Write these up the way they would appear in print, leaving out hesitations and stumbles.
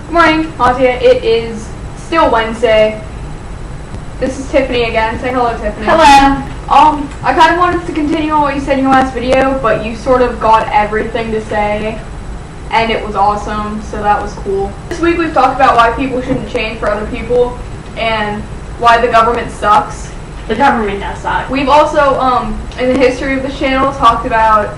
Good morning, Montia. It is still Wednesday. This is Tiffany again. Say hello, Tiffany. Hello. I kind of wanted to continue on what you said in your last video, but you sort of got everything to say, and it was awesome, so that was cool. This week we've talked about why people shouldn't change for other people, and why the government sucks. The government does suck. We've also, in the history of the channel, talked about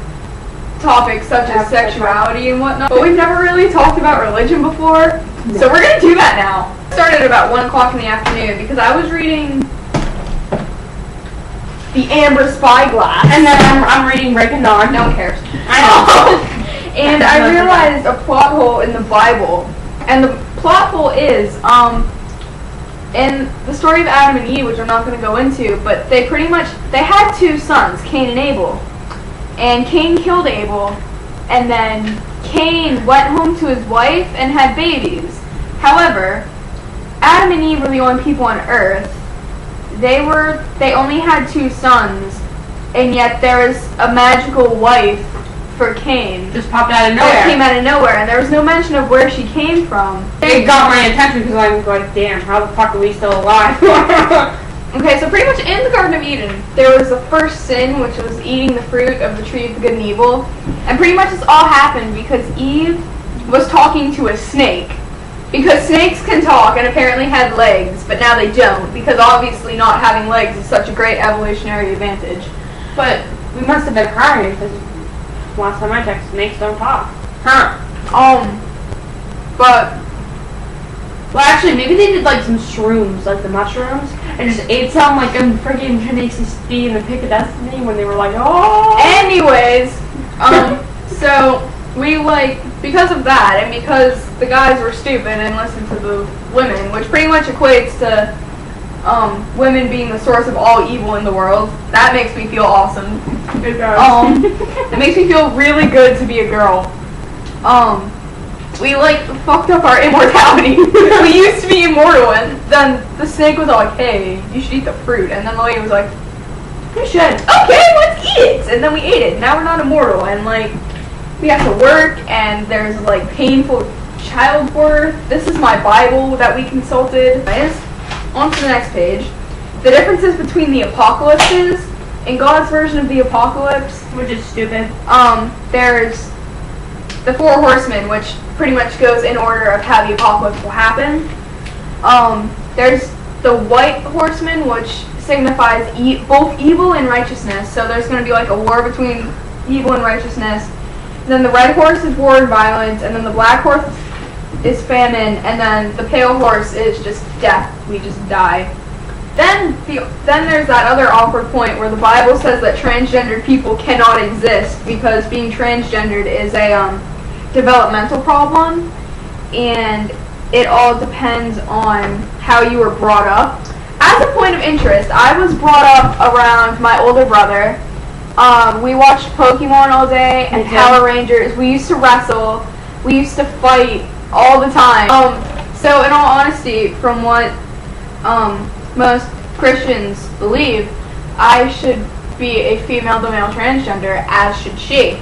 topics such as sexuality and whatnot, but we've never really talked about religion before, so we're going to do that now. I started about 1 o'clock in the afternoon because I was reading The Amber Spyglass. And then I'm reading Breaking Dawn. No one cares. I know. And I realized a plot hole in the Bible. And the plot hole is, in the story of Adam and Eve, which I'm not going to go into, but they had 2 sons, Cain and Abel. And Cain killed Abel, and then Cain went home to his wife and had babies. However, Adam and Eve were the only people on earth. They only had 2 sons, and yet there was a magical wife for Cain. Just popped out of nowhere. That came out of nowhere, and there was no mention of where she came from. It got my attention because I was like, damn, how the fuck are we still alive? Okay, so pretty much in the Garden of Eden, there was the first sin, which was eating the fruit of the tree of the good and evil. And pretty much this all happened because Eve was talking to a snake. Because snakes can talk and apparently had legs, but now they don't, because obviously not having legs is such a great evolutionary advantage. But we must have been high because last time I checked, snakes don't talk. Huh. Well, actually, maybe they did like some shrooms, like the mushrooms, and just ate some like in freaking Tenacious D and the Pick of Destiny when they were like, oh. Anyways, so we because of that, and because the guys were stupid and listened to the women, which pretty much equates to women being the source of all evil in the world. That makes me feel awesome. It does. It makes me feel really good to be a girl. We fucked up our immortality. We used to be immortal, and then the snake was like, hey, you should eat the fruit. And then the lady was like, you should. Okay, let's eat it. And then we ate it. Now we're not immortal, and we have to work, and there's painful childbirth. This is my Bible that we consulted. On to the next page. The differences between the apocalypses. In God's version of the apocalypse, Which is stupid. There's the 4 horsemen, which pretty much goes in order of how the apocalypse will happen. There's the white horseman, which signifies both evil and righteousness. So there's going to be a war between evil and righteousness. And then the red horse is war and violence, and then the black horse is famine, and then the pale horse is just death. We just die. Then there's that other awkward point where the Bible says that transgendered people cannot exist because being transgendered is a developmental problem, and it all depends on how you were brought up. As a point of interest, I was brought up around my older brother. We watched Pokemon all day and Power Rangers. We used to wrestle. We used to fight all the time. So in all honesty, from what most Christians believe, I should be a female-to-male transgender, as should she.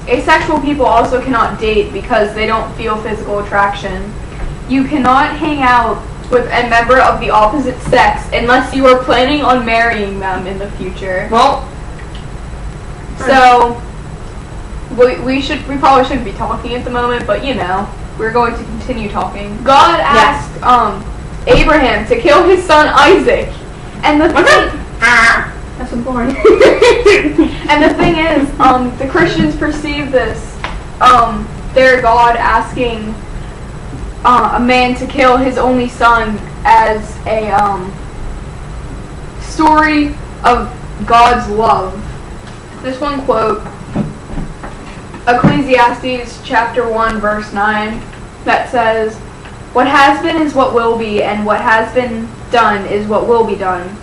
Asexual people also cannot date because they don't feel physical attraction. You cannot hang out with a member of the opposite sex unless you are planning on marrying them in the future. Well, so we probably shouldn't be talking at the moment, but we're going to continue talking. God asked Abraham to kill his son Isaac, and the that's important. and the thing is, the Christians perceive this, their God asking a man to kill his only son as a story of God's love. This one quote, Ecclesiastes chapter 1 verse 9, that says, what has been is what will be, and what has been done is what will be done,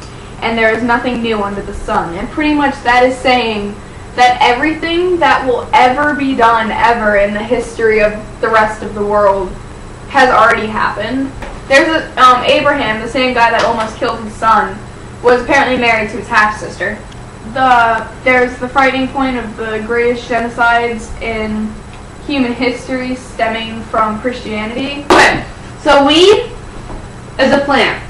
and there is nothing new under the sun. And pretty much that is saying that everything that will ever be done ever in the history of the rest of the world has already happened. There's Abraham, the same guy that almost killed his son, was apparently married to his half-sister. There's the frightening point of the greatest genocides in human history stemming from Christianity. Okay, so weed is a plant,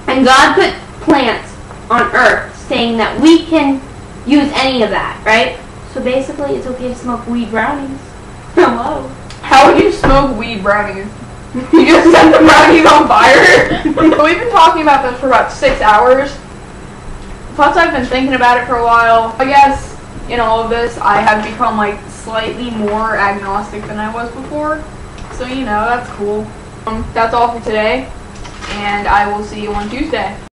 and God put plants on Earth, saying that we can use any of that, right? So basically, it's okay to smoke weed brownies. Hello. How would you smoke weed brownies? You just set the brownies on fire? So we've been talking about this for about 6 hours. Plus I've been thinking about it for a while. I guess in all of this I have become like slightly more agnostic than I was before. So you know, that's cool. That's all for today, and I will see you on Tuesday.